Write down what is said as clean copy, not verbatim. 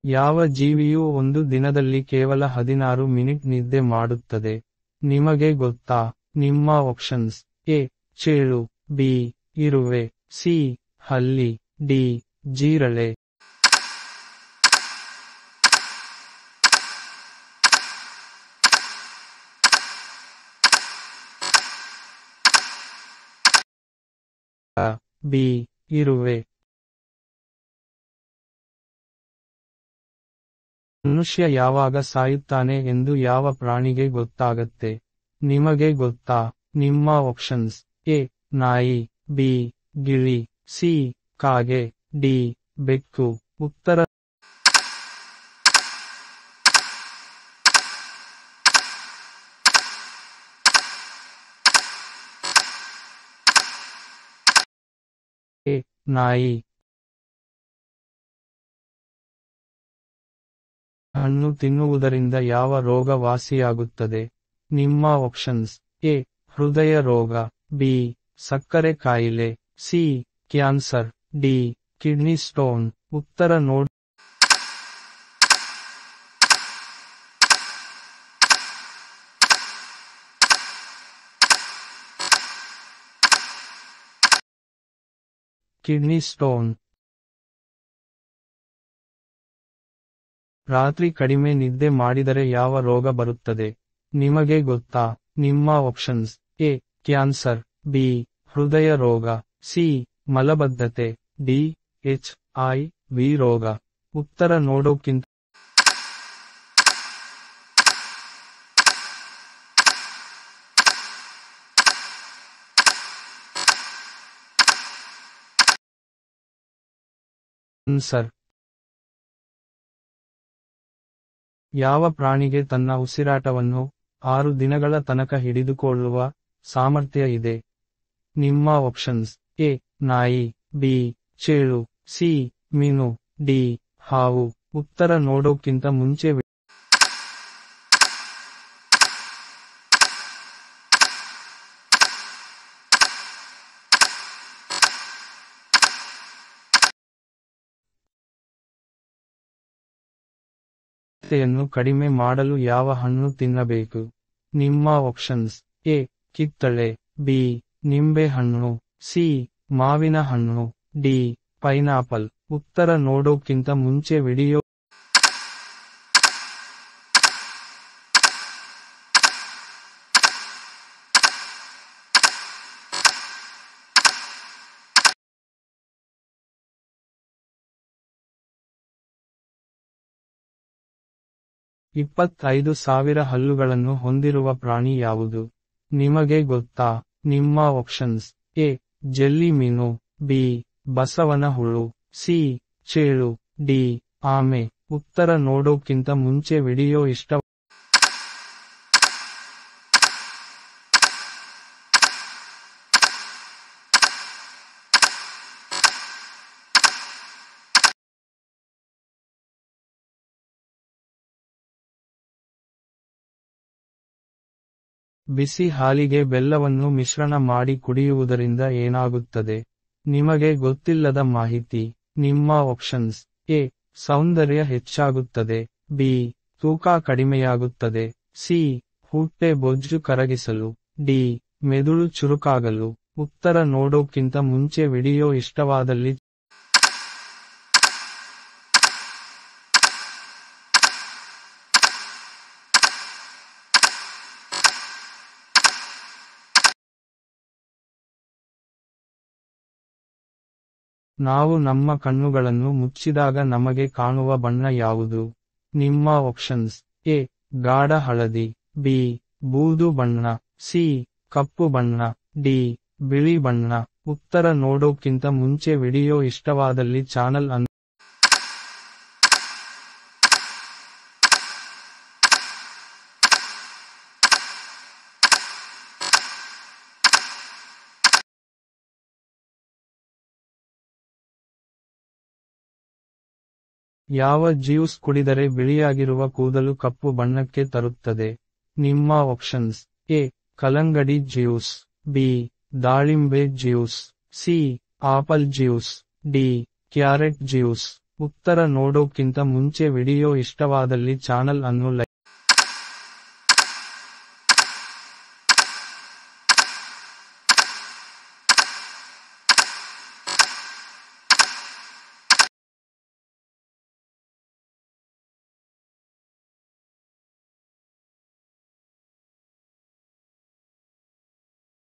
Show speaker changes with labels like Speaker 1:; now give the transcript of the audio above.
Speaker 1: ಯಾವ ಜೀವಿಯೂ ಒಂದು ದಿನದಲ್ಲಿ ಕೇವಲ 16 ಮಿನಿಟ್ ನಿದ್ದೆ ಮಾಡುತ್ತದೆ? ನಿಮಗೆ ಗೊತ್ತಾ? ನಿಮ್ಮ ಆಪ್ಷನ್ಸ್: ಎ ಚೇಳು, ಬಿ ಇರುವೆ, ಸಿ ಹಲ್ಲಿ, ಡಿ ಜೀರಳೆ. ಬಿ ಇರುವೆ. ಮನುಷ್ಯ ಯಾವಾಗ ಸಾಯುತ್ತಾನೆ ಎಂದು ಯಾವ ಪ್ರಾಣಿಗೆ ಗೊತ್ತಾಗತ್ತೆ? ನಿಮಗೆ ಗೊತ್ತಾ? ನಿಮ್ಮ ಆಪ್ಷನ್ಸ್: ಎ ನಾಯಿ, ಬಿ ಗಿಳಿ, ಸಿ ಕಾಗೆ, ಡಿ ಬೆಕ್ಕು. ಉತ್ತರ: ಎ ನಾಯಿ. ಹಣ್ಣು ತಿನ್ನುವುದರಿಂದ ಯಾವ ರೋಗ ವಾಸಿಯಾಗುತ್ತದೆ? ನಿಮ್ಮ ಆಪ್ಷನ್ಸ್: ಎ ಹೃದಯ ರೋಗ, ಬಿ ಸಕ್ಕರೆ ಕಾಯಿಲೆ, C cancer, D kidney stone. ಉತ್ತರ ನೋಡಿ. Kidney stone. ರಾತ್ರಿ ಕಡಿಮೆ ನಿದ್ದೆ ಮಾಡಿದರೆ ಯಾವ ರೋಗ ಬರುತ್ತದೆ? ನಿಮಗೆ ಗೊತ್ತಾ? ನಿಮ್ಮ ಆಪ್ಷನ್ಸ್: ಎ ಕ್ಯಾನ್ಸರ್, ಬಿ ಹೃದಯ ರೋಗ, ಸಿ ಮಲಬದ್ಧತೆ, ಡಿ HIV ರೋಗ. ಉತ್ತರ ನೋಡೋಕ್ಕಿಂತ ಕ್ಯಾನ್ಸರ್. ಯಾವ ಪ್ರಾಣಿಗೆ ತನ್ನ ಉಸಿರಾಟವನ್ನು 6 ದಿನಗಳ ತನಕ ಹಿಡಿದುಕೊಳ್ಳುವ ಸಾಮರ್ಥ್ಯ ಇದೆ? ನಿಮ್ಮ ಆಪ್ಷನ್ಸ್: ಎ ನಾಯಿ, ಬಿ ಚೇಳು, ಸಿ ಮೀನು, ಡಿ ಹಾವು. ಉತ್ತರ ನೋಡೋಕ್ಕಿಂತ ಮುಂಚೆ ಯನ್ನು ಕಡಿಮೆ ಮಾಡಲು ಯಾವ ಹಣ್ಣು ತಿನ್ನಬೇಕು? ನಿಮ್ಮ ಆಪ್ಷನ್ಸ್: ಎ ಕಿತ್ತಳೆ, ಬಿ ನಿಂಬೆಹಣ್ಣು, ಸಿ ಮಾವಿನ ಹಣ್ಣು, ಡಿ ಪೈನಾಪಲ್. ಉತ್ತರ ನೋಡೋಕ್ಕಿಂತ ಮುಂಚೆ ವಿಡಿಯೋ $25,000 ಹಲ್ಲುಗಳನ್ನು ಹೊಂದಿರುವ ಪ್ರಾಣಿ ಯಾವುದು? ನಿಮಗೆ ಗೊತ್ತಾ? ನಿಮ್ಮ ಆಪ್ಷನ್ಸ್: ಎ ಜೆಲ್ಲಿ ಮೀನು, ಬಿ ಬಸವನ ಹುಳು, ಸಿ ಚೇಳು, ಡಿ ಆಮೆ. ಉತ್ತರ ನೋಡೋಕ್ಕಿಂತ ಮುಂಚೆ ವಿಡಿಯೋ ಬಿಸಿ ಹಾಲಿಗೆ ಬೆಲ್ಲವನ್ನು ಮಿಶ್ರಣ ಮಾಡಿ ಕುಡಿಯುವುದರಿಂದ ಏನಾಗುತ್ತದೆ? ನಿಮಗೆ ಗೊತ್ತಿಲ್ಲದ ಮಾಹಿತಿ. ನಿಮ್ಮ ಆಪ್ಷನ್ಸ್: ಎ ಸೌಂದರ್ಯ ಹೆಚ್ಚಾಗುತ್ತದೆ, ಬಿ ತೂಕ ಕಡಿಮೆಯಾಗುತ್ತದೆ, ಸಿ ಹೊಟ್ಟೆ ಬೊಜ್ಜು ಕರಗಿಸಲು, ಡಿ ಮೆದುಳು ಚುರುಕಾಗಲು. ಉತ್ತರ ನೋಡೋಕ್ಕಿಂತ ಮುಂಚೆ ವಿಡಿಯೋ ಇಷ್ಟವಾದಲ್ಲಿ ನಾವು ನಮ್ಮ ಕಣ್ಣುಗಳನ್ನು ಮುಚ್ಚಿದಾಗ ನಮಗೆ ಕಾಣುವ ಬಣ್ಣ ಯಾವುದು? ನಿಮ್ಮ ಆಪ್ಷನ್ಸ್: ಎ ಗಾಢ ಹಳದಿ, ಬಿ ಬೂದು ಬಣ್ಣ, ಸಿ ಕಪ್ಪು ಬಣ್ಣ, ಡಿ ಬಿಳಿ ಬಣ್ಣ. ಉತ್ತರ ನೋಡೋಕ್ಕಿಂತ ಮುಂಚೆ ವಿಡಿಯೋ ಇಷ್ಟವಾದಲ್ಲಿ ಚಾನಲ್ ಅನ್ನು ಯಾವ ಜ್ಯೂಸ್ ಕುಡಿದರೆ ಬಿಳಿಯಾಗಿರುವ ಕೂದಲು ಕಪ್ಪು ಬಣ್ಣಕ್ಕೆ ತರುತ್ತದೆ? ನಿಮ್ಮ ಆಪ್ಷನ್ಸ್: ಎ ಕಲ್ಲಂಗಡಿ ಜ್ಯೂಸ್, ಬಿ ದಾಳಿಂಬೆ juice, C apple juice, D carrot juice. ಉತ್ತರ ನೋಡೋಕ್ಕಿಂತ ಮುಂಚೆ ವಿಡಿಯೋ ಇಷ್ಟವಾದಲ್ಲಿ ಚಾನಲ್ ಅನ್ನು